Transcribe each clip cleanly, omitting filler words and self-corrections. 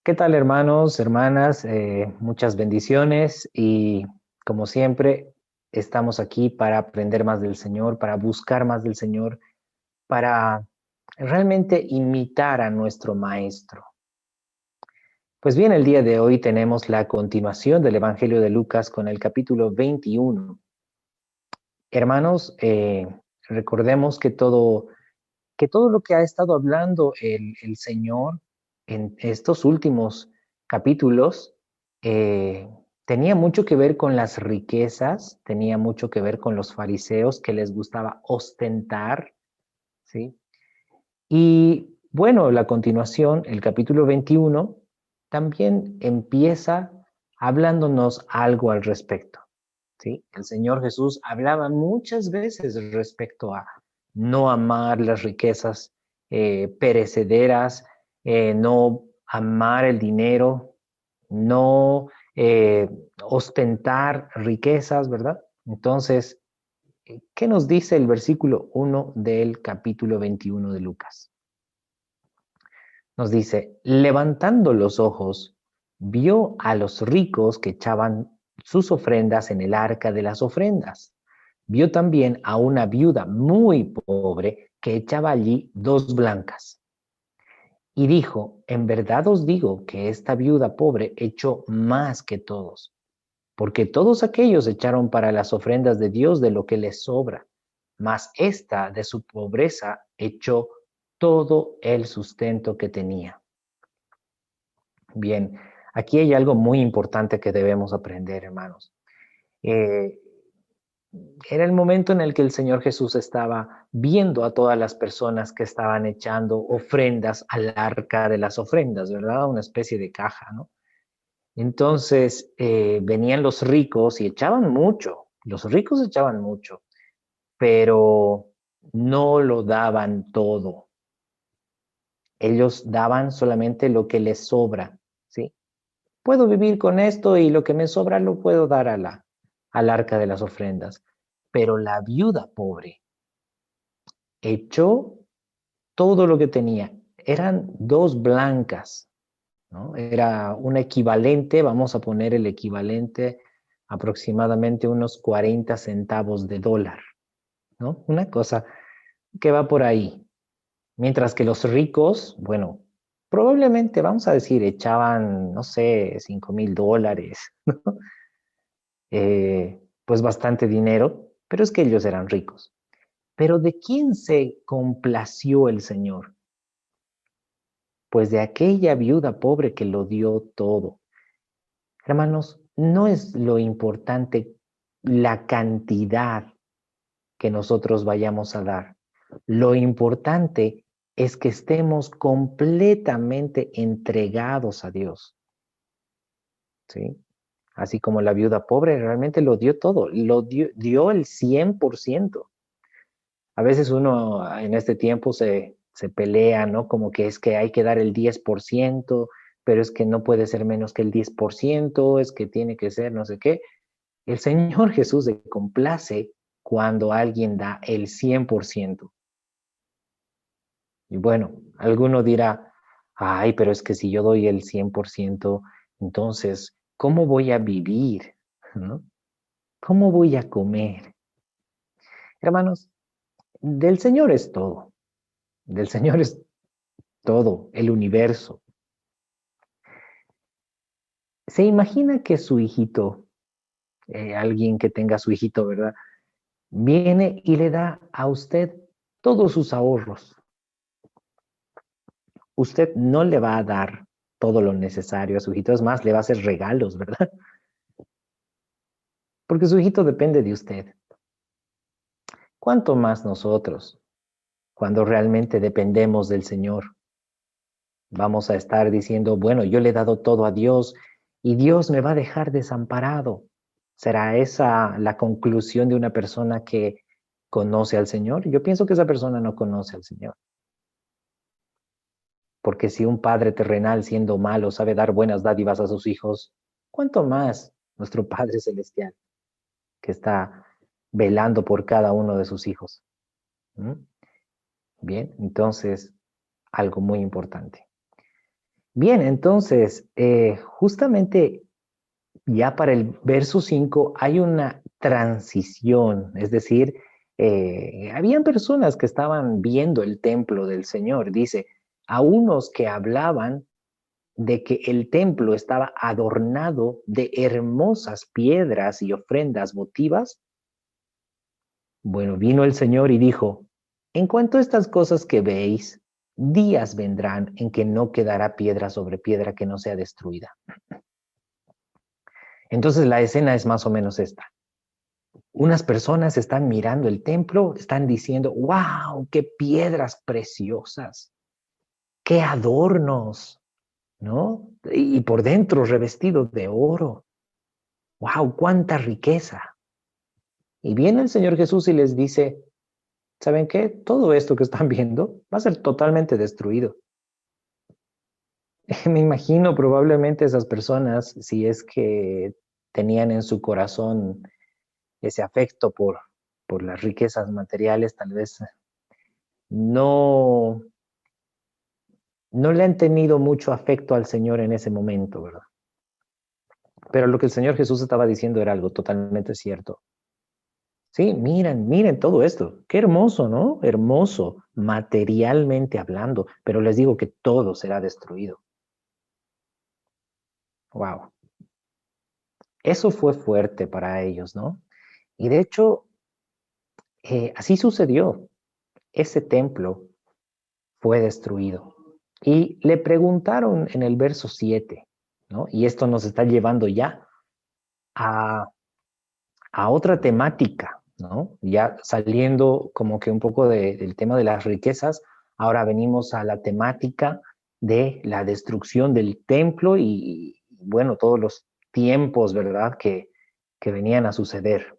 ¿Qué tal, hermanos, hermanas? Muchas bendiciones y como siempre estamos aquí para aprender más del Señor, para buscar más del Señor, para realmente imitar a nuestro Maestro. Pues bien, el día de hoy tenemos la continuación del Evangelio de Lucas con el capítulo 21. Hermanos, recordemos que todo lo que ha estado hablando el Señor en estos últimos capítulos eh, tenía mucho que ver con las riquezas, tenía mucho que ver con los fariseos que les gustaba ostentar, ¿sí? Y bueno, la continuación, el capítulo 21, también empieza hablándonos algo al respecto. ¿Sí? El Señor Jesús hablaba muchas veces respecto a no amar las riquezas perecederas, no amar el dinero, no ostentar riquezas, ¿verdad? Entonces, ¿qué nos dice el versículo 1 del capítulo 21 de Lucas? Nos dice, levantando los ojos, vio a los ricos que echaban sus ofrendas en el arca de las ofrendas. Vio también a una viuda muy pobre que echaba allí 2 blancas. Y dijo, en verdad os digo que esta viuda pobre echó más que todos, porque todos aquellos echaron para las ofrendas de Dios de lo que les sobra, mas esta de su pobreza echó todo el sustento que tenía. Bien, aquí hay algo muy importante que debemos aprender, hermanos. Eh, Era el momento en el que el Señor Jesús estaba viendo a todas las personas que estaban echando ofrendas al arca de las ofrendas, ¿verdad? Una especie de caja, ¿no? Entonces venían los ricos y echaban mucho, los ricos echaban mucho, pero no lo daban todo. Ellos daban solamente lo que les sobra, ¿sí? Puedo vivir con esto y lo que me sobra lo puedo dar al arca de las ofrendas. Pero la viuda pobre echó todo lo que tenía. Eran 2 blancas, ¿no? Era un equivalente, vamos a poner el equivalente aproximadamente unos 40 centavos de dólar, ¿no? Una cosa que va por ahí. Mientras que los ricos, bueno, probablemente, vamos a decir, echaban, no sé, $5,000, ¿no? Pues bastante dinero, pero es que ellos eran ricos. Pero ¿de quién se complació el Señor? Pues de aquella viuda pobre que lo dio todo. Hermanos, no es lo importante la cantidad que nosotros vayamos a dar. Lo importante es que estemos completamente entregados a Dios, ¿sí? Así como la viuda pobre realmente lo dio todo, dio el 100%. A veces uno en este tiempo se pelea, ¿no? Como que es que hay que dar el 10%, pero es que no puede ser menos que el 10%, es que tiene que ser no sé qué. El Señor Jesús se complace cuando alguien da el 100%. Y bueno, alguno dirá, ay, pero es que si yo doy el 100%, entonces, ¿cómo voy a vivir? ¿No? ¿Cómo voy a comer? Hermanos, del Señor es todo. Del Señor es todo, el universo. ¿Se imagina que su hijito, alguien que tenga su hijito, ¿verdad? Viene y le da a usted todos sus ahorros. Usted no le va a dar todo lo necesario a su hijito, es más, le va a hacer regalos, ¿verdad? Porque su hijito depende de usted. ¿Cuánto más nosotros, cuando realmente dependemos del Señor? Vamos a estar diciendo, bueno, yo le he dado todo a Dios y Dios me va a dejar desamparado. ¿Será esa la conclusión de una persona que conoce al Señor? Yo pienso que esa persona no conoce al Señor. Porque si un padre terrenal, siendo malo, sabe dar buenas dádivas a sus hijos, ¿cuánto más nuestro Padre Celestial que está velando por cada uno de sus hijos? ¿Mm? Bien, entonces, algo muy importante. Bien, entonces, justamente ya para el verso 5 hay una transición, es decir, habían personas que estaban viendo el templo del Señor, dice, a unos que hablaban de que el templo estaba adornado de hermosas piedras y ofrendas votivas. Bueno, vino el Señor y dijo, en cuanto a estas cosas que veis, días vendrán en que no quedará piedra sobre piedra que no sea destruida. Entonces la escena es más o menos esta. Unas personas están mirando el templo, están diciendo, wow, qué piedras preciosas, qué adornos, ¿no? Y por dentro revestido de oro. Wow, cuánta riqueza. Y viene el Señor Jesús y les dice, ¿saben qué? Todo esto que están viendo va a ser totalmente destruido. Me imagino probablemente esas personas, si es que tenían en su corazón ese afecto por las riquezas materiales, tal vez no, no le han tenido mucho afecto al Señor en ese momento, ¿verdad? Pero lo que el Señor Jesús estaba diciendo era algo totalmente cierto. Sí, miren, miren todo esto. Qué hermoso, ¿no? Hermoso, materialmente hablando, pero les digo que todo será destruido. Wow. Eso fue fuerte para ellos, ¿no? Y de hecho, así sucedió. Ese templo fue destruido. Y le preguntaron en el verso 7, ¿no? Y esto nos está llevando ya a, a otra temática, ¿no? Ya saliendo como que un poco del tema de las riquezas, ahora venimos a la temática de la destrucción del templo y bueno, todos los tiempos, ¿verdad? Que venían a suceder.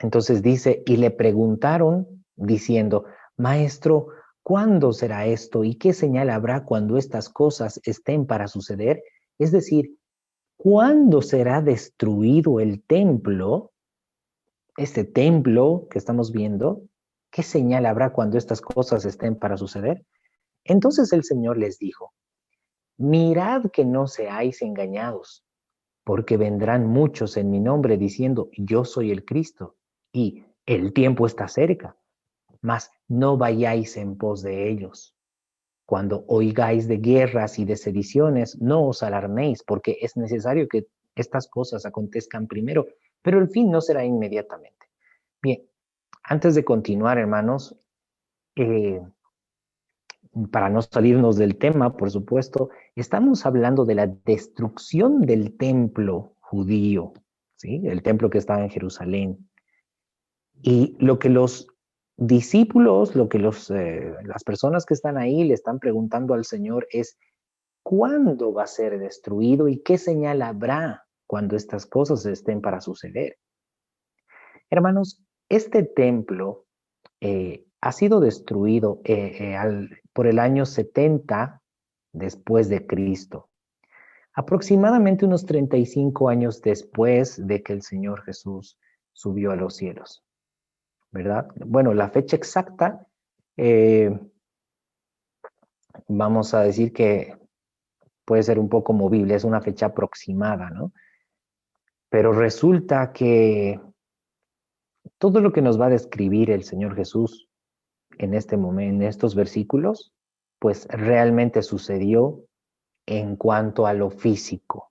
Entonces dice, y le preguntaron diciendo, Maestro, ¿cuándo será esto? ¿Y qué señal habrá cuando estas cosas estén para suceder? Es decir, ¿cuándo será destruido el templo? Este templo que estamos viendo, ¿qué señal habrá cuando estas cosas estén para suceder? Entonces el Señor les dijo, mirad que no seáis engañados, porque vendrán muchos en mi nombre diciendo, yo soy el Cristo, y el tiempo está cerca, mas no vayáis en pos de ellos. Cuando oigáis de guerras y de sediciones, no os alarméis, porque es necesario que estas cosas acontezcan primero, pero el fin no será inmediatamente. Bien, antes de continuar, hermanos, eh, para no salirnos del tema, por supuesto, estamos hablando de la destrucción del templo judío, ¿sí? El templo que estaba en Jerusalén. Y lo que los discípulos, lo que las personas que están ahí le están preguntando al Señor es, ¿cuándo va a ser destruido y qué señal habrá cuando estas cosas estén para suceder? Hermanos, este templo ha sido destruido por el año 70 después de Cristo, aproximadamente unos 35 años después de que el Señor Jesús subió a los cielos, ¿verdad? Bueno, la fecha exacta, eh, vamos a decir que puede ser un poco movible, es una fecha aproximada, ¿no? Pero resulta que todo lo que nos va a describir el Señor Jesús en este momento, en estos versículos, pues realmente sucedió en cuanto a lo físico,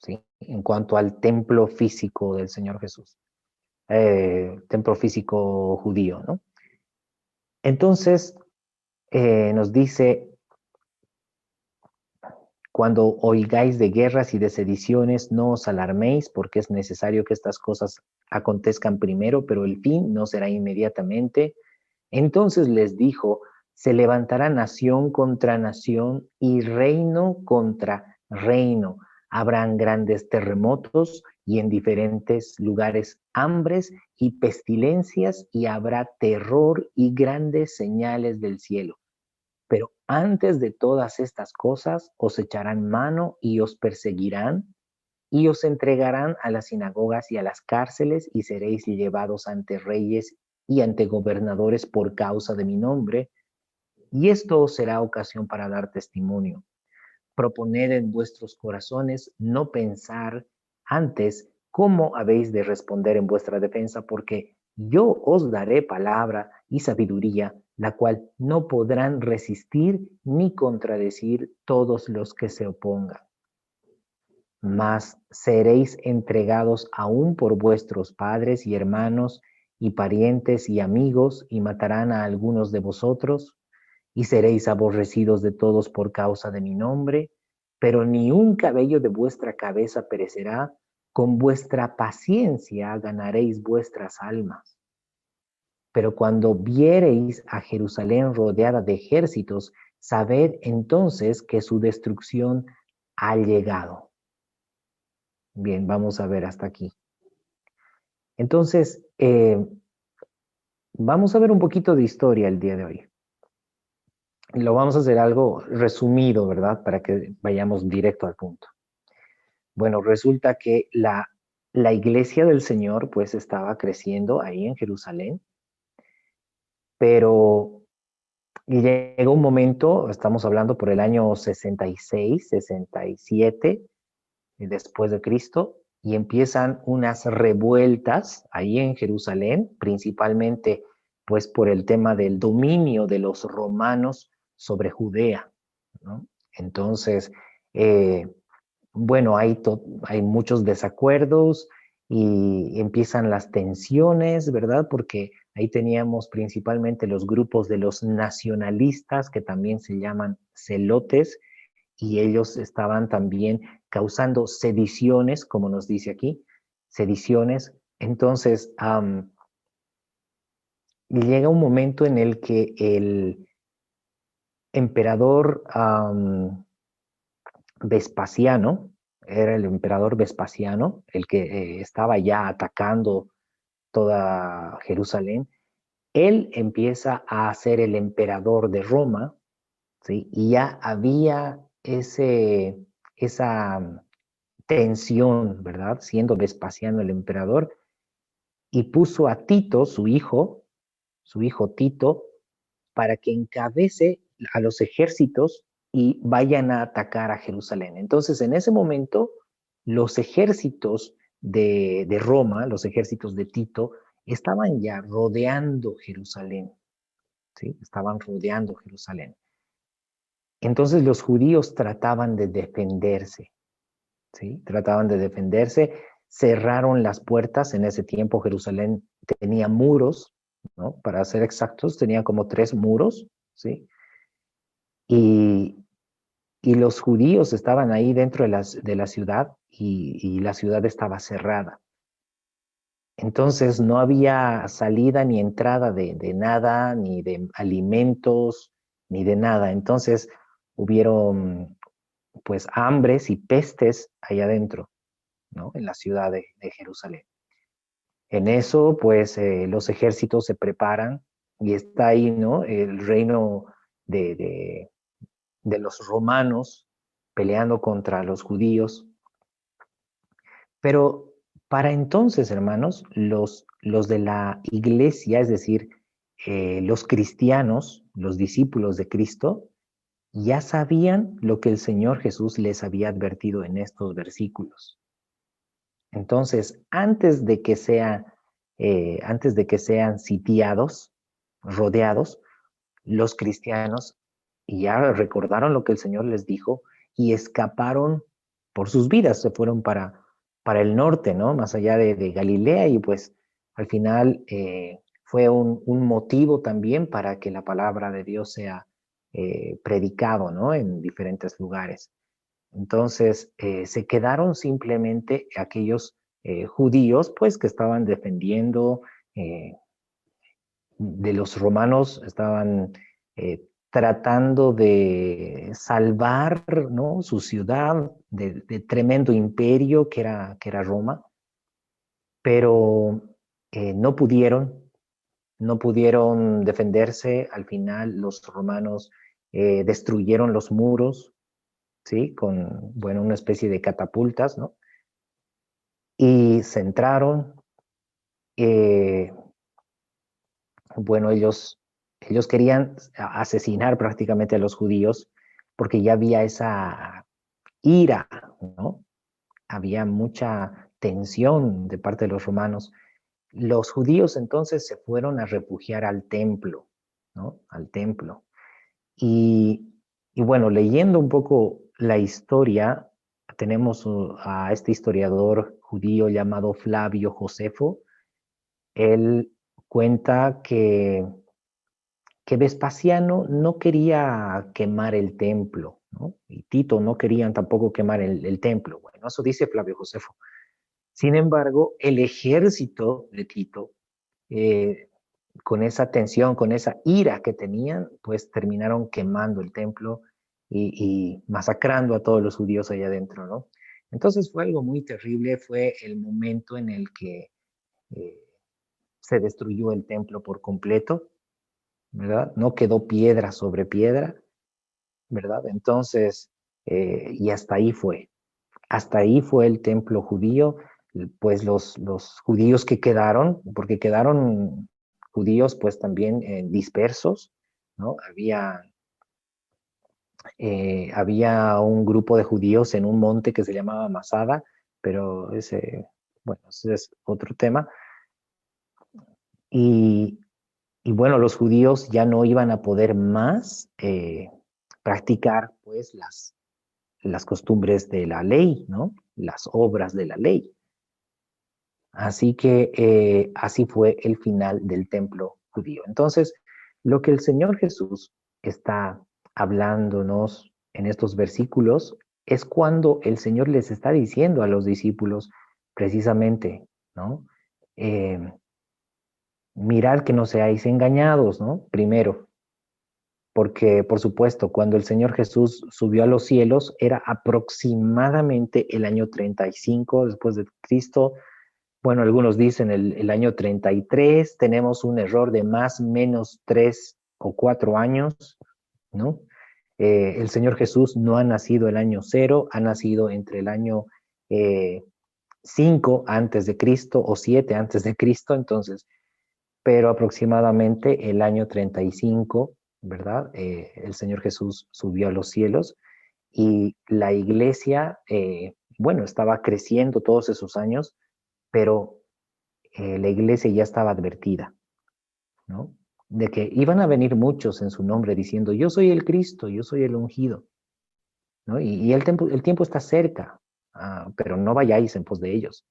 ¿sí? En cuanto al templo físico del Señor Jesús, templo físico judío, ¿no? Entonces, nos dice, cuando oigáis de guerras y de sediciones, no os alarméis, porque es necesario que estas cosas acontezcan primero, pero el fin no será inmediatamente. Entonces les dijo, se levantará nación contra nación y reino contra reino. Habrán grandes terremotos y en diferentes lugares hambres y pestilencias y habrá terror y grandes señales del cielo. Pero antes de todas estas cosas os echarán mano y os perseguirán y os entregarán a las sinagogas y a las cárceles y seréis llevados ante reyes y ante gobernadores por causa de mi nombre, y esto os será ocasión para dar testimonio. Proponed en vuestros corazones no pensar antes cómo habéis de responder en vuestra defensa, porque yo os daré palabra y sabiduría, la cual no podrán resistir ni contradecir todos los que se opongan. Mas seréis entregados aún por vuestros padres y hermanos y parientes y amigos, y matarán a algunos de vosotros, y seréis aborrecidos de todos por causa de mi nombre, pero ni un cabello de vuestra cabeza perecerá, con vuestra paciencia ganaréis vuestras almas. Pero cuando viereis a Jerusalén rodeada de ejércitos, sabed entonces que su destrucción ha llegado. Bien, vamos a ver hasta aquí. Entonces, vamos a ver un poquito de historia el día de hoy. Lo vamos a hacer algo resumido, ¿verdad? Para que vayamos directo al punto. Bueno, resulta que la iglesia del Señor pues estaba creciendo ahí en Jerusalén, pero llegó un momento, estamos hablando por el año 66, 67 después de Cristo, y empiezan unas revueltas ahí en Jerusalén, principalmente pues por el tema del dominio de los romanos sobre Judea, ¿no? Entonces, bueno, hay muchos desacuerdos y empiezan las tensiones, ¿verdad? Porque ahí teníamos principalmente los grupos de los nacionalistas, que también se llaman celotes, y ellos estaban también causando sediciones, como nos dice aquí, sediciones. Entonces, llega un momento en el que el emperador Vespasiano, era el emperador Vespasiano, el que estaba ya atacando toda Jerusalén, él empieza a ser el emperador de Roma, ¿sí? Y ya había esa tensión, ¿verdad? Siendo Vespasiano el emperador, y puso a Tito, su hijo Tito, para que encabece a los ejércitos y vayan a atacar a Jerusalén. Entonces, en ese momento, los ejércitos de Roma, los ejércitos de Tito, estaban ya rodeando Jerusalén, ¿sí? Estaban rodeando Jerusalén. Entonces los judíos trataban de defenderse, ¿sí? Trataban de defenderse, cerraron las puertas. En ese tiempo Jerusalén tenía muros, ¿no? Para ser exactos, tenía como 3 muros, ¿sí? Y, y los judíos estaban ahí dentro de la ciudad, y la ciudad estaba cerrada. Entonces no había salida ni entrada de nada, ni de alimentos, ni de nada. Entonces hubieron pues hambres y pestes allá adentro, ¿no? En la ciudad de Jerusalén. En eso, pues los ejércitos se preparan y está ahí, ¿no? El reino de, de, de los romanos peleando contra los judíos. Pero para entonces, hermanos, los de la iglesia, es decir, los cristianos, los discípulos de Cristo, ya sabían lo que el Señor Jesús les había advertido en estos versículos. Entonces, antes de que sean sitiados, rodeados, los cristianos ya recordaron lo que el Señor les dijo y escaparon por sus vidas, se fueron para el norte, ¿no? Más allá de Galilea, y pues al final fue un motivo también para que la palabra de Dios sea predicado, ¿no? En diferentes lugares. Entonces, se quedaron simplemente aquellos judíos, pues, que estaban defendiendo de los romanos, estaban tratando de salvar, ¿no? Su ciudad de tremendo imperio que era Roma, pero no pudieron defenderse. Al final los romanos destruyeron los muros, ¿sí? Con, bueno, una especie de catapultas, ¿no? Y se entraron, bueno, ellos Ellos querían asesinar prácticamente a los judíos porque ya había esa ira, ¿no? Había mucha tensión de parte de los romanos. Los judíos entonces se fueron a refugiar al templo, ¿no? Al templo. Y, y bueno, leyendo un poco la historia, tenemos a este historiador judío llamado Flavio Josefo. Él cuenta que Vespasiano no quería quemar el templo, ¿no? Y Tito no querían tampoco quemar el templo. Bueno, eso dice Flavio Josefo. Sin embargo, el ejército de Tito, eh, con esa tensión, con esa ira que tenían, pues terminaron quemando el templo y masacrando a todos los judíos allá adentro, ¿no? Entonces fue algo muy terrible, fue el momento en el que eh, se destruyó el templo por completo, ¿verdad? No quedó piedra sobre piedra, ¿verdad? Entonces, y hasta ahí fue el templo judío, pues los judíos que quedaron, porque quedaron judíos pues también dispersos, ¿no? Había un grupo de judíos en un monte que se llamaba Masada, pero bueno, ese es otro tema. Y, y bueno, los judíos ya no iban a poder más practicar pues las costumbres de la ley, ¿no? Las obras de la ley. Así que así fue el final del templo judío. Entonces, lo que el Señor Jesús está hablándonos en estos versículos es cuando el Señor les está diciendo a los discípulos precisamente, ¿no? Eh, Mirad que no seáis engañados, ¿no? Primero, porque por supuesto, cuando el Señor Jesús subió a los cielos, era aproximadamente el año 35 después de Cristo. Bueno, algunos dicen el año 33, tenemos un error de más o menos 3 o 4 años, ¿no? El Señor Jesús no ha nacido el año 0, ha nacido entre el año 5 antes de Cristo o 7 antes de Cristo, entonces, pero aproximadamente el año 35, ¿verdad? El Señor Jesús subió a los cielos y la iglesia, bueno, estaba creciendo todos esos años, pero la iglesia ya estaba advertida, ¿no? De que iban a venir muchos en su nombre diciendo, yo soy el Cristo, yo soy el ungido, ¿no? Y el tiempo está cerca, pero no vayáis en pos de ellos.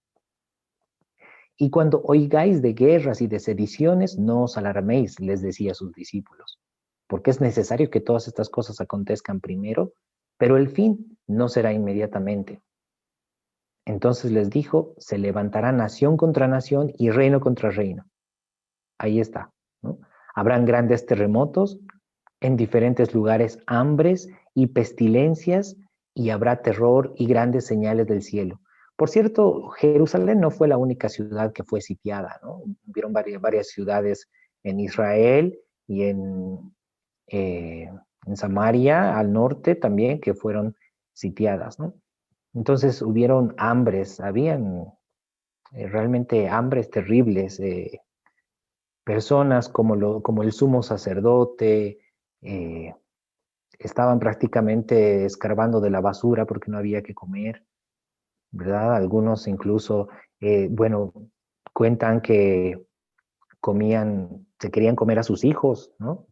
Y cuando oigáis de guerras y de sediciones, no os alarméis, les decía a sus discípulos, porque es necesario que todas estas cosas acontezcan primero, pero el fin no será inmediatamente. Entonces les dijo, se levantará nación contra nación y reino contra reino. Ahí está, ¿no? Habrán grandes terremotos, en diferentes lugares hambres y pestilencias, y habrá terror y grandes señales del cielo. Por cierto, Jerusalén no fue la única ciudad que fue sitiada, ¿no? Hubieron varias ciudades en Israel y en Samaria, al norte también, que fueron sitiadas, ¿no? Entonces hubieron hambres, habían realmente hambres terribles, personas como el sumo sacerdote, eh, estaban prácticamente escarbando de la basura porque no había que comer, ¿verdad? Algunos incluso, bueno, cuentan que se querían comer a sus hijos, ¿no?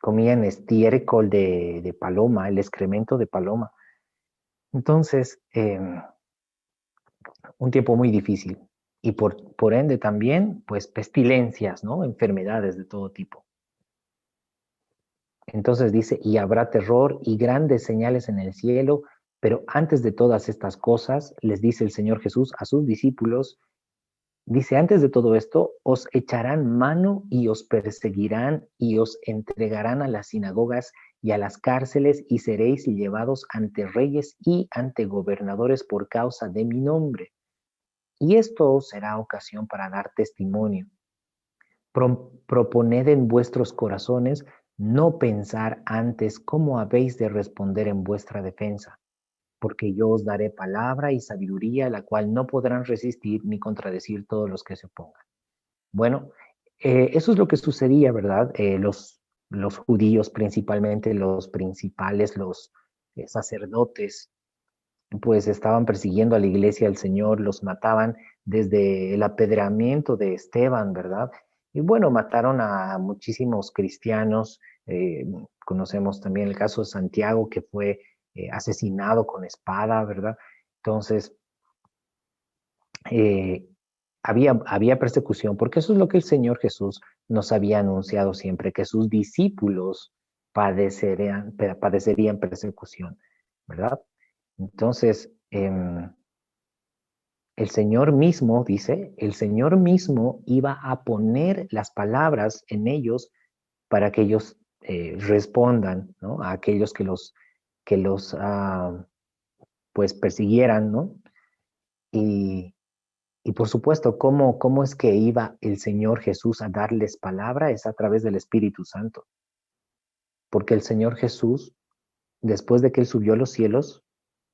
Comían estiércol de paloma, el excremento de paloma. Entonces, un tiempo muy difícil. Y por ende también, pues, pestilencias, ¿no? Enfermedades de todo tipo. Entonces dice, y habrá terror y grandes señales en el cielo, pero antes de todas estas cosas, les dice el Señor Jesús a sus discípulos, dice, antes de todo esto, os echarán mano y os perseguirán y os entregarán a las sinagogas y a las cárceles y seréis llevados ante reyes y ante gobernadores por causa de mi nombre. Y esto os será ocasión para dar testimonio. Proponed en vuestros corazones no pensar antes cómo habéis de responder en vuestra defensa, porque yo os daré palabra y sabiduría, la cual no podrán resistir ni contradecir todos los que se opongan. Bueno, Eso es lo que sucedía, ¿verdad? Los judíos, principalmente los principales, los sacerdotes, pues estaban persiguiendo a la iglesia del Señor, los mataban desde el apedreamiento de Esteban, ¿verdad? Y bueno, mataron a muchísimos cristianos. Conocemos también el caso de Santiago, que fue asesinado con espada, ¿verdad? Entonces, eh, había persecución, porque eso es lo que el Señor Jesús nos había anunciado siempre, que sus discípulos padecerían persecución, ¿verdad? Entonces, el Señor mismo, dice, el Señor mismo iba a poner las palabras en ellos para que ellos respondan, ¿no? A aquellos que los pues persiguieran, ¿no? Y, y por supuesto, ¿cómo es que iba el Señor Jesús a darles palabra? Es a través del Espíritu Santo. Porque el Señor Jesús, después de que Él subió a los cielos,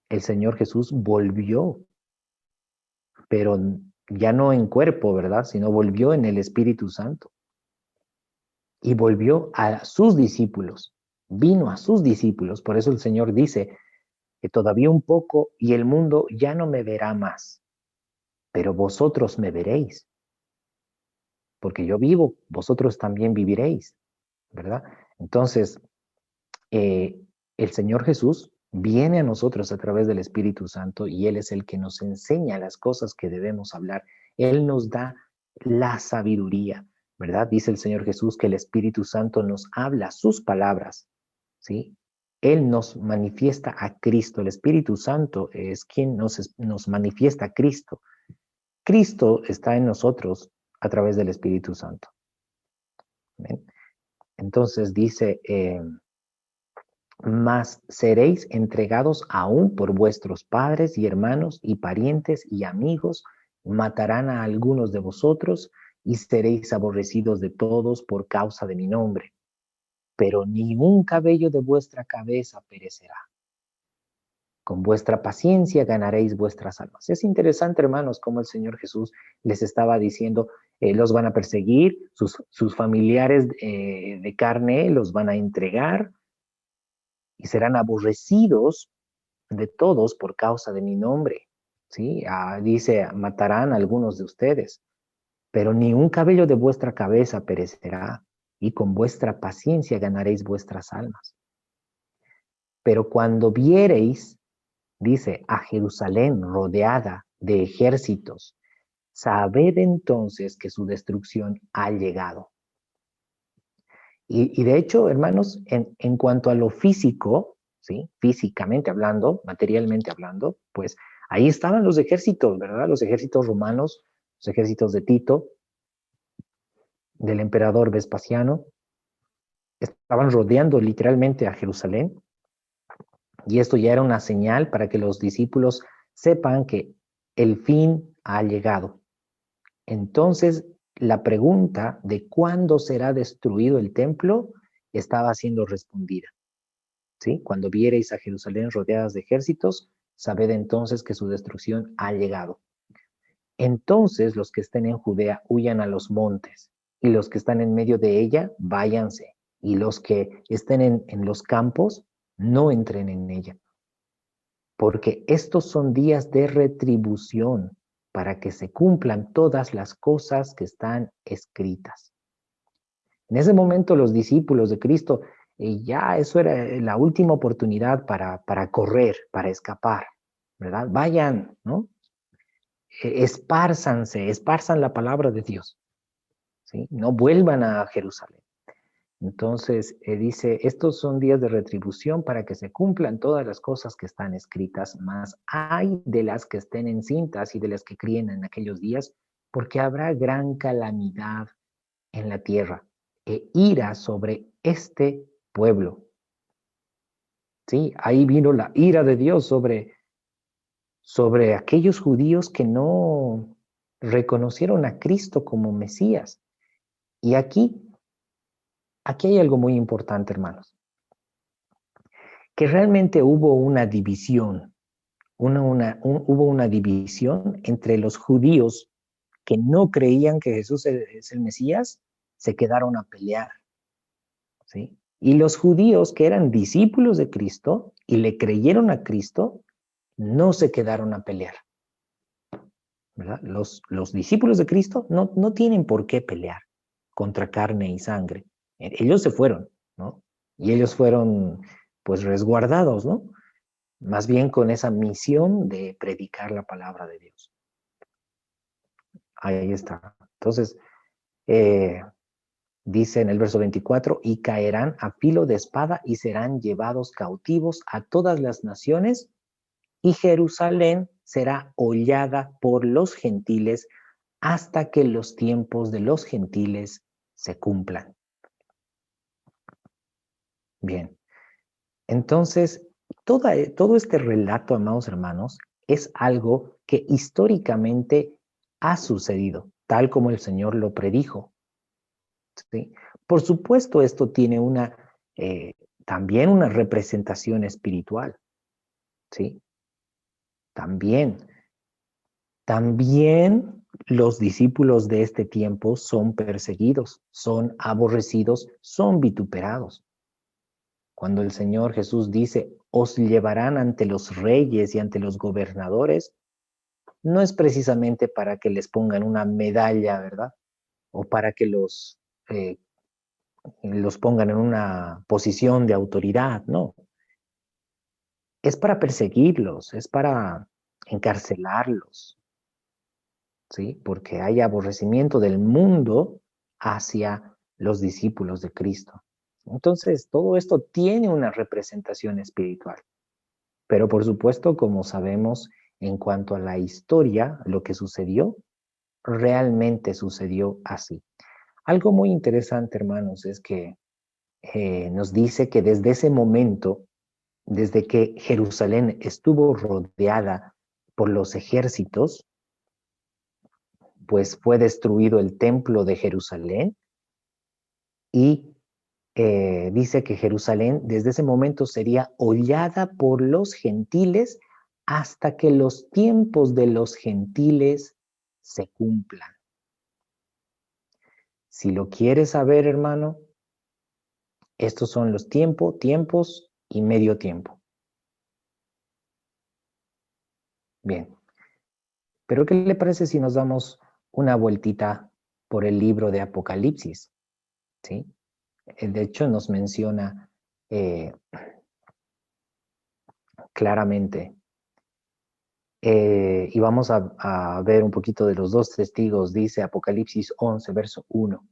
el Señor Jesús volvió, pero ya no en cuerpo, ¿verdad? Sino volvió en el Espíritu Santo. Y volvió a sus discípulos. Vino a sus discípulos. Por eso el Señor dice que todavía un poco y el mundo ya no me verá más, pero vosotros me veréis. Porque yo vivo, vosotros también viviréis, ¿verdad? Entonces, eh, el Señor Jesús viene a nosotros a través del Espíritu Santo y Él es el que nos enseña las cosas que debemos hablar. Él nos da la sabiduría, ¿verdad? Dice el Señor Jesús que el Espíritu Santo nos habla sus palabras, ¿sí? Él nos manifiesta a Cristo. El Espíritu Santo es quien nos manifiesta a Cristo. Cristo está en nosotros a través del Espíritu Santo. ¿Ven? Entonces dice, mas seréis entregados aún por vuestros padres y hermanos y parientes y amigos, matarán a algunos de vosotros y seréis aborrecidos de todos por causa de mi nombre. Pero ni un cabello de vuestra cabeza perecerá. Con vuestra paciencia ganaréis vuestras almas. Es interesante, hermanos, cómo el Señor Jesús les estaba diciendo, los van a perseguir, sus familiares de carne los van a entregar, y serán aborrecidos de todos por causa de mi nombre. ¿Sí? Dice, matarán a algunos de ustedes, pero ni un cabello de vuestra cabeza perecerá, y con vuestra paciencia ganaréis vuestras almas. Pero cuando viereis, dice, a Jerusalén rodeada de ejércitos, sabed entonces que su destrucción ha llegado. Y de hecho, hermanos, en cuanto a lo físico, ¿sí? Físicamente hablando, materialmente hablando, pues ahí estaban los ejércitos, ¿verdad? Los ejércitos romanos, los ejércitos de Tito, del emperador Vespasiano, estaban rodeando literalmente a Jerusalén, y esto ya era una señal para que los discípulos sepan que el fin ha llegado. Entonces, la pregunta de cuándo será destruido el templo estaba siendo respondida. ¿Sí? Cuando viereis a Jerusalén rodeadas de ejércitos, sabed entonces que su destrucción ha llegado. Entonces los que estén en Judea huyan a los montes, y los que están en medio de ella, váyanse, y los que estén en los campos, no entren en ella. Porque estos son días de retribución, para que se cumplan todas las cosas que están escritas. En ese momento los discípulos de Cristo, ya eso era la última oportunidad para correr, para escapar, ¿verdad? Vayan, ¿no? Espárzanse, esparzan la palabra de Dios, ¿sí? No vuelvan a Jerusalén. Entonces dice, estos son días de retribución para que se cumplan todas las cosas que están escritas, mas hay de las que estén encintas y de las que críen en aquellos días, porque habrá gran calamidad en la tierra e ira sobre este pueblo. Sí, ahí vino la ira de Dios sobre aquellos judíos que no reconocieron a Cristo como Mesías. Y aquí hay algo muy importante, hermanos, que realmente hubo una división, hubo una división entre los judíos que no creían que Jesús es el Mesías se quedaron a pelear, ¿sí? Y los judíos que eran discípulos de Cristo y le creyeron a Cristo, no se quedaron a pelear, ¿verdad? Los discípulos de Cristo no tienen por qué pelear contra carne y sangre. Ellos se fueron, ¿no? Y ellos fueron, pues, resguardados, ¿no? Más bien con esa misión de predicar la palabra de Dios. Ahí está. Entonces, dice en el verso 24, y caerán a filo de espada y serán llevados cautivos a todas las naciones, y Jerusalén será hollada por los gentiles hasta que los tiempos de los gentiles se cumplan. Bien, entonces todo este relato, amados hermanos, es algo que históricamente ha sucedido, tal como el Señor lo predijo. ¿Sí? Por supuesto, esto tiene también una representación espiritual, ¿sí? También los discípulos de este tiempo son perseguidos, son aborrecidos, son vituperados. Cuando el Señor Jesús dice, os llevarán ante los reyes y ante los gobernadores, no es precisamente para que les pongan una medalla, ¿verdad? O para que los pongan en una posición de autoridad, no. Es para perseguirlos, es para encarcelarlos, ¿sí? Porque hay aborrecimiento del mundo hacia los discípulos de Cristo. Entonces, todo esto tiene una representación espiritual. Pero por supuesto, como sabemos, en cuanto a la historia, lo que sucedió, realmente sucedió así. Algo muy interesante, hermanos, es que nos dice que desde ese momento, desde que Jerusalén estuvo rodeada por los ejércitos, pues fue destruido el templo de Jerusalén y dice que Jerusalén desde ese momento sería hollada por los gentiles hasta que los tiempos de los gentiles se cumplan. Si lo quieres saber, hermano, estos son los tiempos y medio tiempo. Bien, pero ¿qué le parece si nos damos una vueltita por el libro de Apocalipsis? ¿Sí? De hecho, nos menciona claramente. Y vamos a ver un poquito de los dos testigos, dice Apocalipsis 11, verso 1.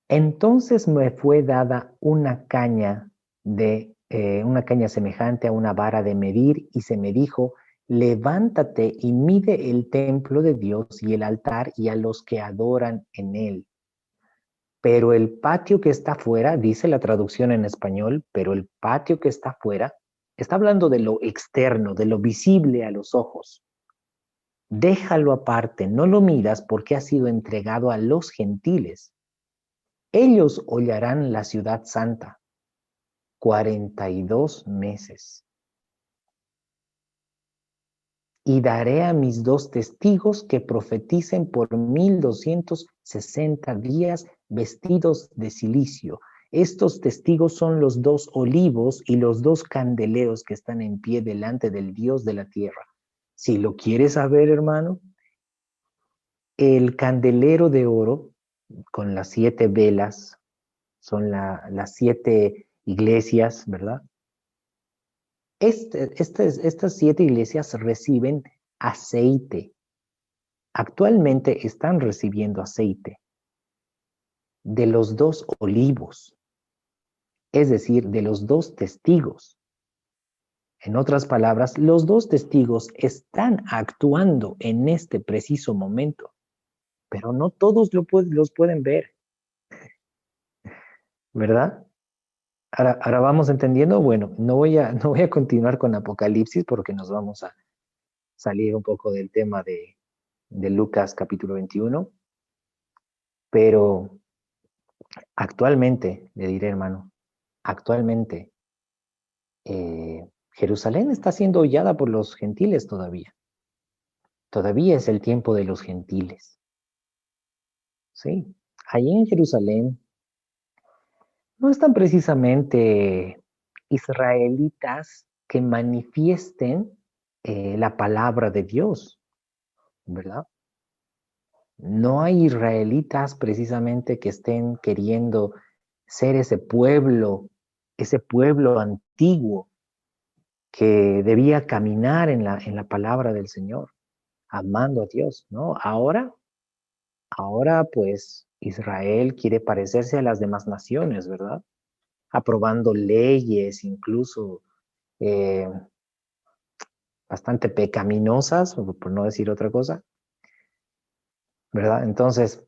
Entonces me fue dada una caña una caña semejante a una vara de medir, y se me dijo, levántate y mide el templo de Dios y el altar y a los que adoran en él. Pero el patio que está fuera, dice la traducción en español, pero el patio que está fuera, está hablando de lo externo, de lo visible a los ojos. Déjalo aparte, no lo midas porque ha sido entregado a los gentiles. Ellos hollarán la ciudad santa 42 meses. Y daré a mis dos testigos que profeticen por 1260 días vestidos de cilicio. Estos testigos son los dos olivos y los dos candeleros que están en pie delante del Dios de la tierra. Si lo quieres saber, hermano, el candelero de oro con las 7 velas son las 7 iglesias, ¿verdad? Estas 7 iglesias reciben aceite. Actualmente están recibiendo aceite de los dos olivos, es decir, de los dos testigos. En otras palabras, los dos testigos están actuando en este preciso momento, pero no todos los pueden ver, ¿verdad? Ahora vamos entendiendo. Bueno, no voy a continuar con Apocalipsis porque nos vamos a salir un poco del tema de Lucas capítulo 21, pero actualmente, le diré, hermano, actualmente Jerusalén está siendo hollada por los gentiles todavía. Todavía es el tiempo de los gentiles. ¿sí? Allí en Jerusalén no están precisamente israelitas que manifiesten la palabra de Dios, ¿verdad? No hay israelitas precisamente que estén queriendo ser ese pueblo antiguo que debía caminar en la palabra del Señor, amando a Dios, ¿no? Ahora pues Israel quiere parecerse a las demás naciones, ¿verdad? Aprobando leyes incluso eh, bastante pecaminosas, por no decir otra cosa, ¿verdad? Entonces,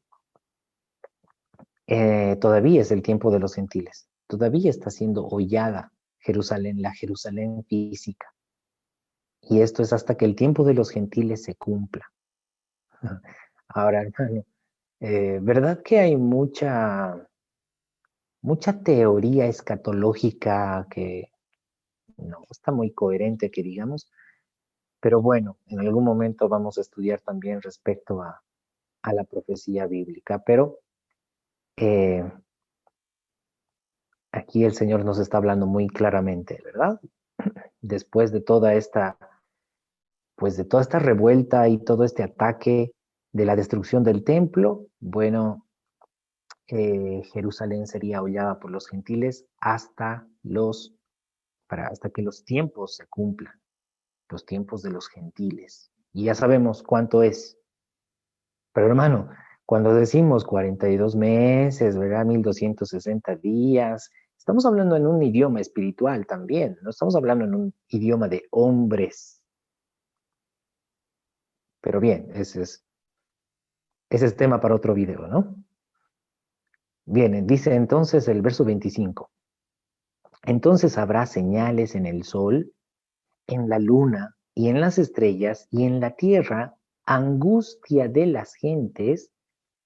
todavía es el tiempo de los gentiles, todavía está siendo hollada Jerusalén, la Jerusalén física. Y esto es hasta que el tiempo de los gentiles se cumpla. Ahora, hermano, ¿verdad que hay mucha teoría escatológica que no está muy coherente, que digamos? Pero bueno, en algún momento vamos a estudiar también respecto a la profecía bíblica. Pero eh, aquí el Señor nos está hablando muy claramente, ¿verdad? Después de toda esta, pues de toda esta revuelta y todo este ataque de la destrucción del templo, bueno, Jerusalén sería hollada por los gentiles hasta que los tiempos se cumplan, los tiempos de los gentiles. Y ya sabemos cuánto es. Pero hermano, cuando decimos 42 meses, ¿verdad? 1260 días, estamos hablando en un idioma espiritual también, no estamos hablando en un idioma de hombres. Pero bien, ese es tema para otro video, ¿no? Bien, dice entonces el verso 25. Entonces habrá señales en el sol, en la luna y en las estrellas y en la tierra, angustia de las gentes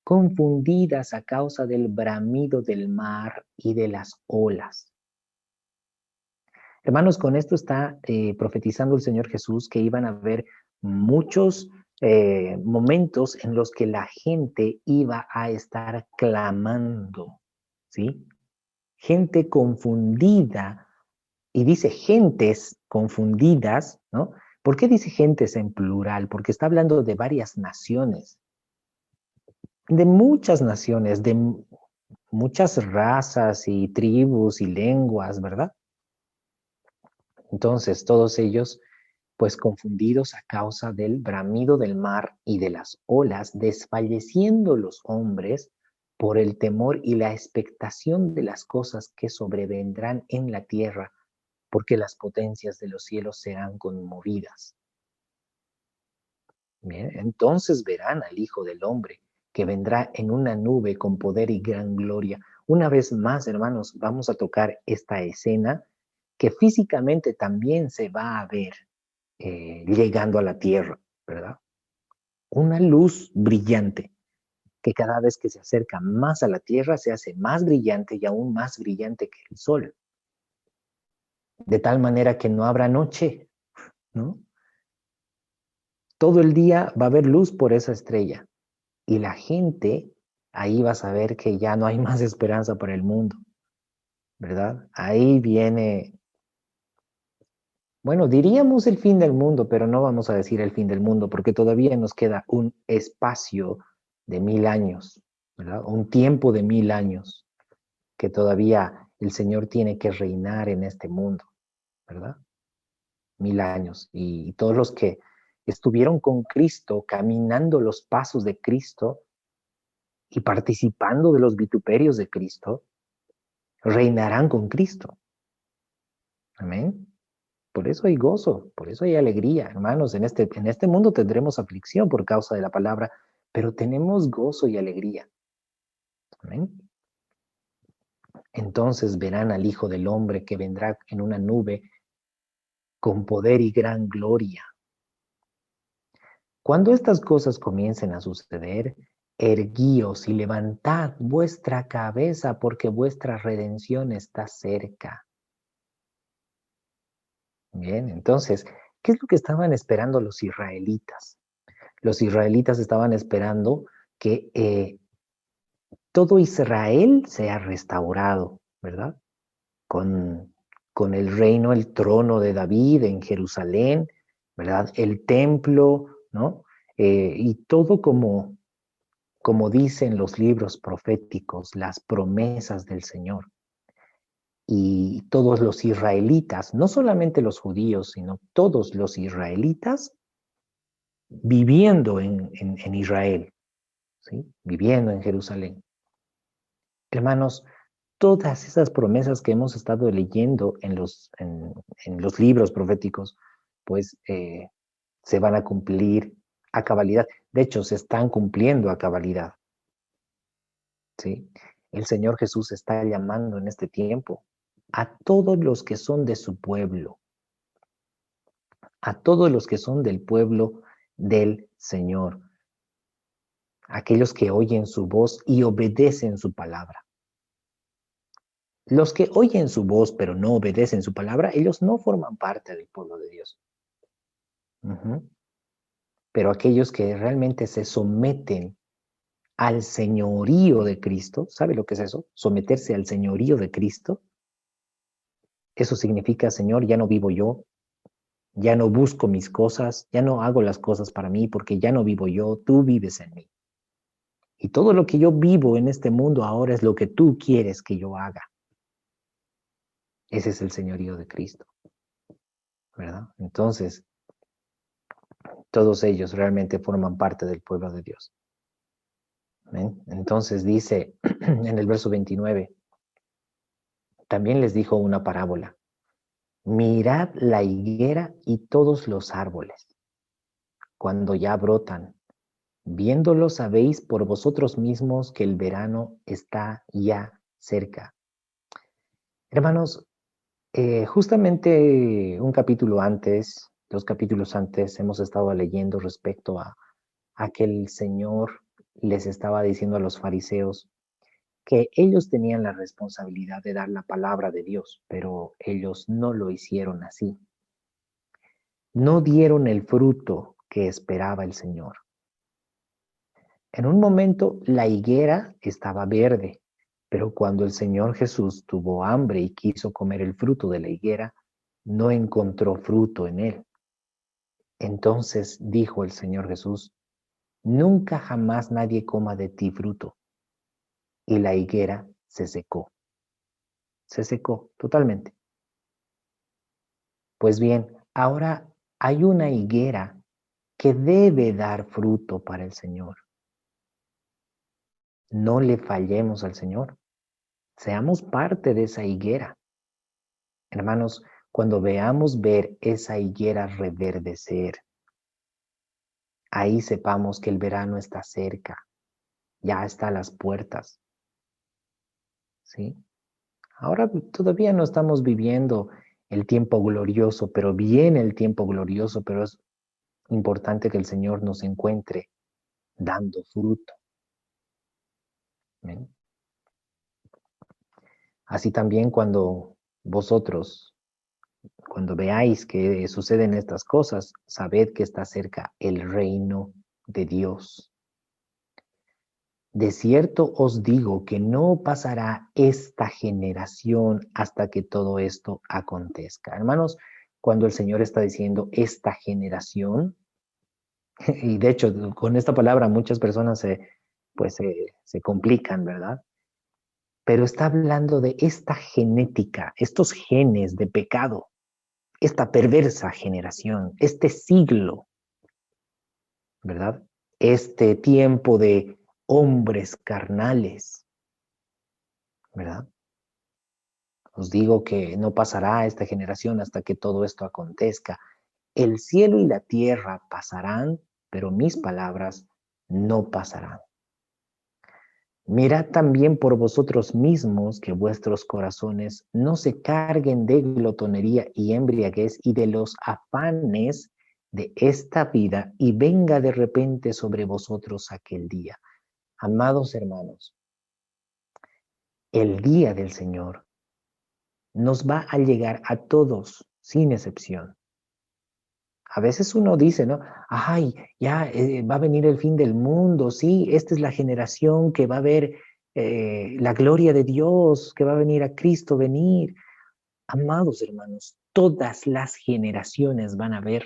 confundidas a causa del bramido del mar y de las olas. Hermanos, con esto está profetizando el Señor Jesús que iban a haber muchos momentos en los que la gente iba a estar clamando, ¿sí? Gente confundida, y dice gentes confundidas, ¿no? ¿Por qué dice gentes en plural? Porque está hablando de varias naciones, de muchas naciones, de muchas razas y tribus y lenguas, ¿verdad? Entonces, todos ellos, pues confundidos a causa del bramido del mar y de las olas, desfalleciendo los hombres por el temor y la expectación de las cosas que sobrevendrán en la tierra, porque las potencias de los cielos serán conmovidas. Bien, entonces verán al Hijo del Hombre, que vendrá en una nube con poder y gran gloria. Una vez más, hermanos, vamos a tocar esta escena que físicamente también se va a ver llegando a la tierra, ¿verdad? Una luz brillante que cada vez que se acerca más a la tierra se hace más brillante y aún más brillante que el sol, de tal manera que no habrá noche, ¿no? Todo el día va a haber luz por esa estrella y la gente ahí va a saber que ya no hay más esperanza para el mundo, ¿verdad? Ahí viene, bueno, diríamos el fin del mundo, pero no vamos a decir el fin del mundo porque todavía nos queda un espacio de 1000 años, ¿verdad? Un tiempo de 1000 años que todavía el Señor tiene que reinar en este mundo, ¿verdad? 1000 años. Y todos los que estuvieron con Cristo, caminando los pasos de Cristo y participando de los vituperios de Cristo, reinarán con Cristo. Amén. Por eso hay gozo, por eso hay alegría, hermanos. En este mundo tendremos aflicción por causa de la palabra, pero tenemos gozo y alegría. Amén. Entonces verán al Hijo del Hombre que vendrá en una nube con poder y gran gloria. Cuando estas cosas comiencen a suceder, erguíos y levantad vuestra cabeza porque vuestra redención está cerca. Bien, entonces, ¿qué es lo que estaban esperando los israelitas? Los israelitas estaban esperando que todo Israel sea restaurado, ¿verdad? Con, con el reino, el trono de David en Jerusalén, ¿verdad? El templo, ¿no? Y todo como dicen los libros proféticos, las promesas del Señor. Y todos los israelitas, no solamente los judíos, sino todos los israelitas viviendo en Israel, ¿sí? Viviendo en Jerusalén. Hermanos, todas esas promesas que hemos estado leyendo en los libros proféticos, pues se van a cumplir a cabalidad. De hecho, se están cumpliendo a cabalidad, ¿sí? El Señor Jesús está llamando en este tiempo a todos los que son de su pueblo, a todos los que son del pueblo del Señor, aquellos que oyen su voz y obedecen su palabra. Los que oyen su voz pero no obedecen su palabra, ellos no forman parte del pueblo de Dios. Pero aquellos que realmente se someten al señorío de Cristo, ¿sabe lo que es eso? Someterse al señorío de Cristo. Eso significa, Señor, ya no vivo yo, ya no busco mis cosas, ya no hago las cosas para mí porque ya no vivo yo, tú vives en mí. Y todo lo que yo vivo en este mundo ahora es lo que tú quieres que yo haga. Ese es el señorío de Cristo, ¿verdad? Entonces, todos ellos realmente forman parte del pueblo de Dios. ¿Ven? Entonces dice en el verso 29, también les dijo una parábola. Mirad la higuera y todos los árboles, cuando ya brotan. Viéndolo sabéis por vosotros mismos que el verano está ya cerca. Hermanos, justamente un capítulo antes, 2 capítulos antes, hemos estado leyendo respecto a que el Señor les estaba diciendo a los fariseos que ellos tenían la responsabilidad de dar la palabra de Dios, pero ellos no lo hicieron así. No dieron el fruto que esperaba el Señor. En un momento la higuera estaba verde, pero cuando el Señor Jesús tuvo hambre y quiso comer el fruto de la higuera, no encontró fruto en él. Entonces dijo el Señor Jesús, nunca jamás nadie coma de ti fruto. Y la higuera se secó totalmente. Pues bien, ahora hay una higuera que debe dar fruto para el Señor. No le fallemos al Señor. Seamos parte de esa higuera. Hermanos, cuando veamos ver esa higuera reverdecer, ahí sepamos que el verano está cerca, ya está a las puertas. ¿Sí? Ahora todavía no estamos viviendo el tiempo glorioso, pero viene el tiempo glorioso, pero es importante que el Señor nos encuentre dando fruto. ¿Ven? Así también cuando vosotros, cuando veáis que suceden estas cosas, sabed que está cerca el reino de Dios. De cierto os digo que no pasará esta generación hasta que todo esto acontezca. Hermanos, cuando el Señor está diciendo esta generación, y de hecho con esta palabra muchas personas se complican, ¿verdad? Pero está hablando de esta genética, estos genes de pecado, esta perversa generación, este siglo, ¿verdad? Este tiempo de hombres carnales, ¿verdad? Os digo que no pasará esta generación hasta que todo esto acontezca. El cielo y la tierra pasarán, pero mis palabras no pasarán. Mirad también por vosotros mismos que vuestros corazones no se carguen de glotonería y embriaguez y de los afanes de esta vida y venga de repente sobre vosotros aquel día. Amados hermanos, el día del Señor nos va a llegar a todos sin excepción. A veces uno dice, ¿no? Ay, ya va a venir el fin del mundo, sí, esta es la generación que va a ver la gloria de Dios, que va a venir a Cristo, venir. Amados hermanos, todas las generaciones van a ver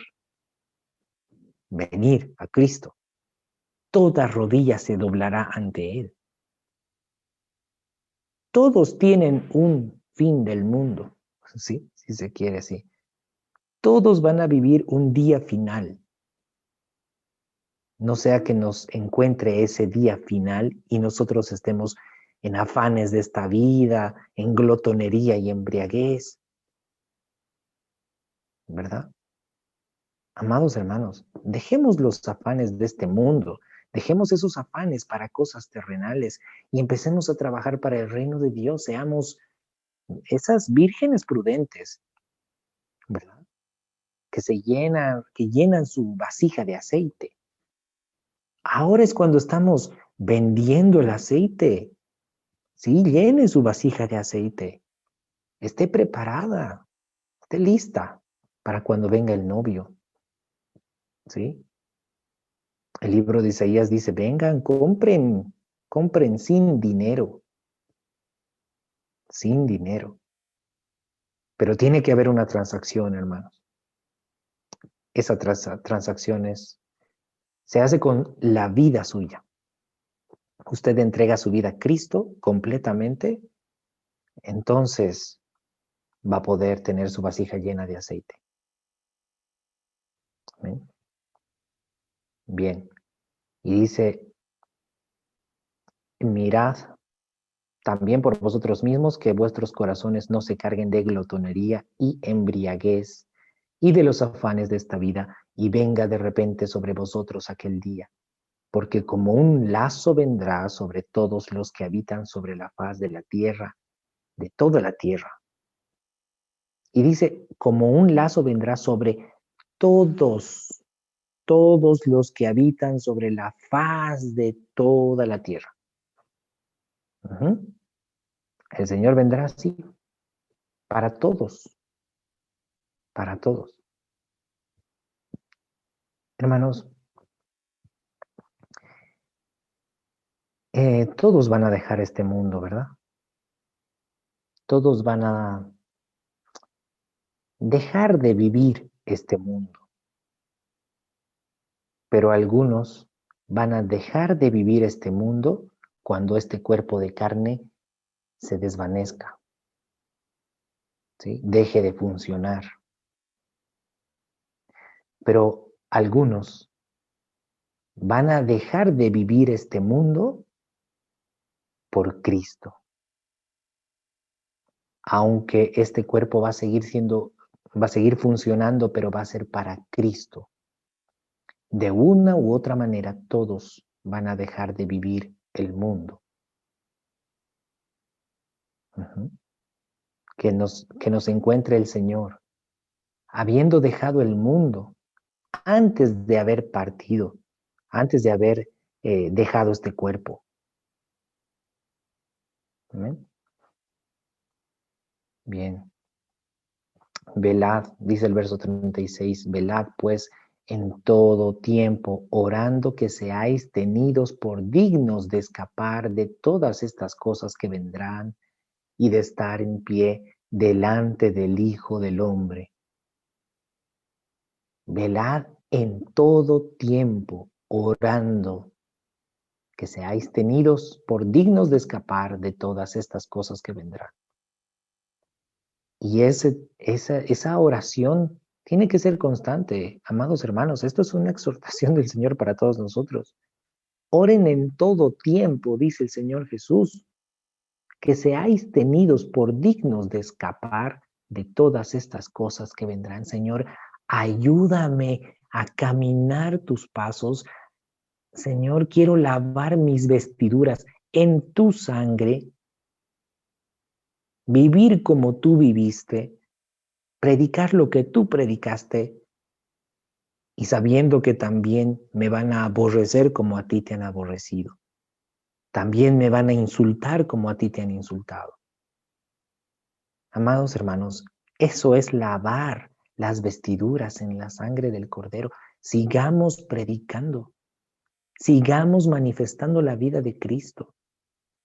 venir a Cristo. Toda rodilla se doblará ante Él. Todos tienen un fin del mundo, ¿sí? Si se quiere así. Todos van a vivir un día final. No sea que nos encuentre ese día final y nosotros estemos en afanes de esta vida, en glotonería y embriaguez, ¿verdad? Amados hermanos, dejemos los afanes de este mundo, dejemos esos afanes para cosas terrenales y empecemos a trabajar para el reino de Dios. Seamos esas vírgenes prudentes, ¿verdad? Que llenan su vasija de aceite. Ahora es cuando estamos vendiendo el aceite. Sí, llene su vasija de aceite. Esté preparada, esté lista para cuando venga el novio. ¿Sí? El libro de Isaías dice, vengan, compren sin dinero. Sin dinero. Pero tiene que haber una transacción, hermanos. Esa transacción se hace con la vida suya. Usted entrega su vida a Cristo completamente, entonces va a poder tener su vasija llena de aceite. ¿Amén? Bien. Y dice, mirad también por vosotros mismos que vuestros corazones no se carguen de glotonería y embriaguez y de los afanes de esta vida, y venga de repente sobre vosotros aquel día, porque como un lazo vendrá sobre todos los que habitan sobre la faz de la tierra, de toda la tierra. Y dice, como un lazo vendrá sobre todos los que habitan sobre la faz de toda la tierra. El Señor vendrá así, para todos, para todos. Hermanos, todos van a dejar este mundo, ¿verdad? Todos van a dejar de vivir este mundo, pero algunos van a dejar de vivir este mundo cuando este cuerpo de carne se desvanezca, ¿sí? Deje de funcionar. Pero algunos van a dejar de vivir este mundo por Cristo. Aunque este cuerpo va a seguir funcionando, pero va a ser para Cristo. De una u otra manera, todos van a dejar de vivir el mundo. Que nos encuentre el Señor, habiendo dejado el mundo, antes de haber partido, antes de haber dejado este cuerpo. ¿Amén? Bien. Velad, dice el verso 36, velad pues en todo tiempo, orando que seáis tenidos por dignos de escapar de todas estas cosas que vendrán y de estar en pie delante del Hijo del Hombre. Velad en todo tiempo, orando que seáis tenidos por dignos de escapar de todas estas cosas que vendrán. Y esa oración tiene que ser constante, amados hermanos. Esto es una exhortación del Señor para todos nosotros. Oren en todo tiempo, dice el Señor Jesús, que seáis tenidos por dignos de escapar de todas estas cosas que vendrán. Señor, ayúdame a caminar tus pasos. Señor, quiero lavar mis vestiduras en tu sangre, vivir como tú viviste, predicar lo que tú predicaste y sabiendo que también me van a aborrecer como a ti te han aborrecido. También me van a insultar como a ti te han insultado. Amados hermanos, eso es lavar las vestiduras en la sangre del Cordero. Sigamos predicando, sigamos manifestando la vida de Cristo.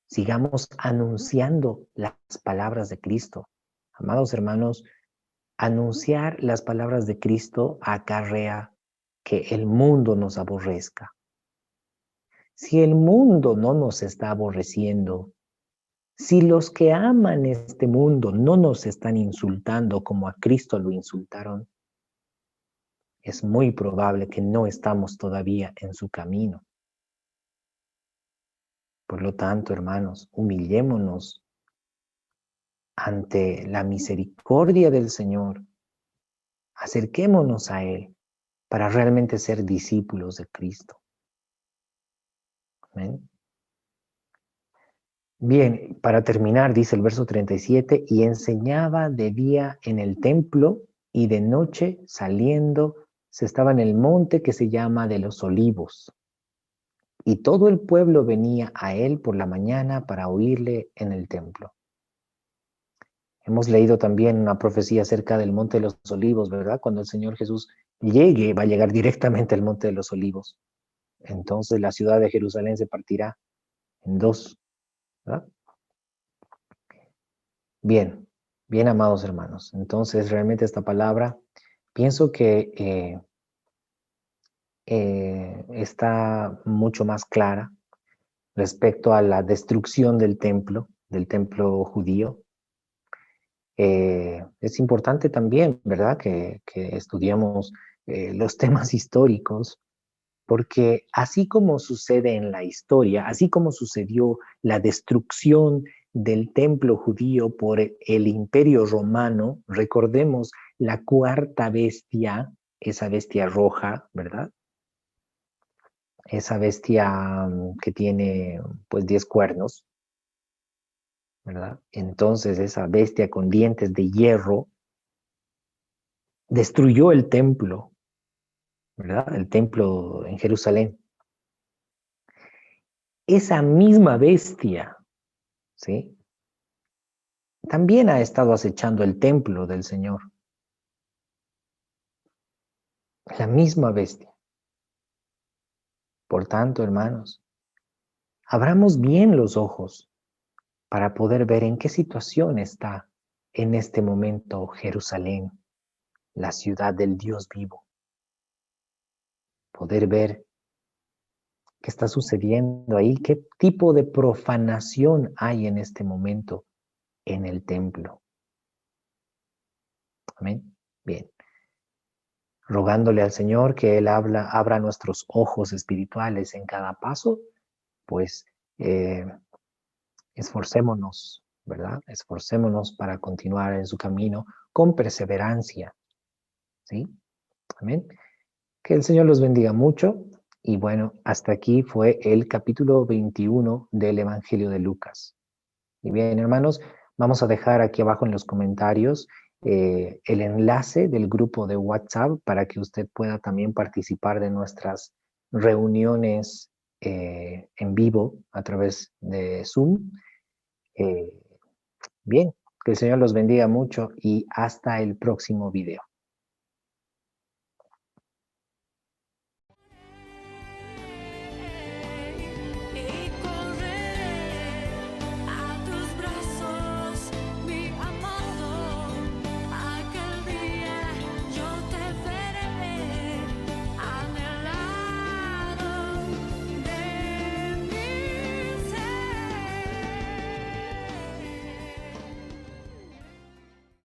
sigamos anunciando las palabras de Cristo. Amados hermanos, anunciar las palabras de Cristo acarrea que el mundo nos aborrezca. Si el mundo no nos está aborreciendo, si los que aman este mundo no nos están insultando como a Cristo lo insultaron, es muy probable que no estamos todavía en su camino. Por lo tanto, hermanos, humillémonos ante la misericordia del Señor. Acerquémonos a Él para realmente ser discípulos de Cristo. Amén. Bien, para terminar, dice el verso 37, y enseñaba de día en el templo y de noche saliendo se estaba en el monte que se llama de los Olivos. Y todo el pueblo venía a él por la mañana para oírle en el templo. Hemos leído también una profecía acerca del monte de los Olivos, ¿verdad? Cuando el Señor Jesús llegue, va a llegar directamente al monte de los Olivos. Entonces la ciudad de Jerusalén se partirá en dos, ¿verdad? Bien, bien, amados hermanos. Entonces, realmente esta palabra, pienso que está mucho más clara respecto a la destrucción del templo judío. Es importante también, ¿verdad?, que estudiemos los temas históricos, porque así como sucede en la historia, así como sucedió la destrucción del templo judío por el Imperio Romano, recordemos la cuarta bestia, esa bestia roja, ¿verdad? Esa bestia que tiene pues 10 cuernos, ¿verdad? Entonces esa bestia con dientes de hierro destruyó el templo, ¿verdad? El templo en Jerusalén. Esa misma bestia, ¿sí?, también ha estado acechando el templo del Señor. La misma bestia. Por tanto, hermanos, abramos bien los ojos para poder ver en qué situación está en este momento Jerusalén, la ciudad del Dios vivo. Poder ver qué está sucediendo ahí, qué tipo de profanación hay en este momento en el templo. Amén. Bien. Rogándole al Señor que Él abra nuestros ojos espirituales en cada paso, pues esforcémonos, ¿verdad? Esforcémonos para continuar en su camino con perseverancia, ¿sí? Amén. Que el Señor los bendiga mucho. Y bueno, hasta aquí fue el capítulo 21 del Evangelio de Lucas. Y bien, hermanos, vamos a dejar aquí abajo en los comentarios el enlace del grupo de WhatsApp para que usted pueda también participar de nuestras reuniones en vivo a través de Zoom. Bien, que el Señor los bendiga mucho y hasta el próximo video.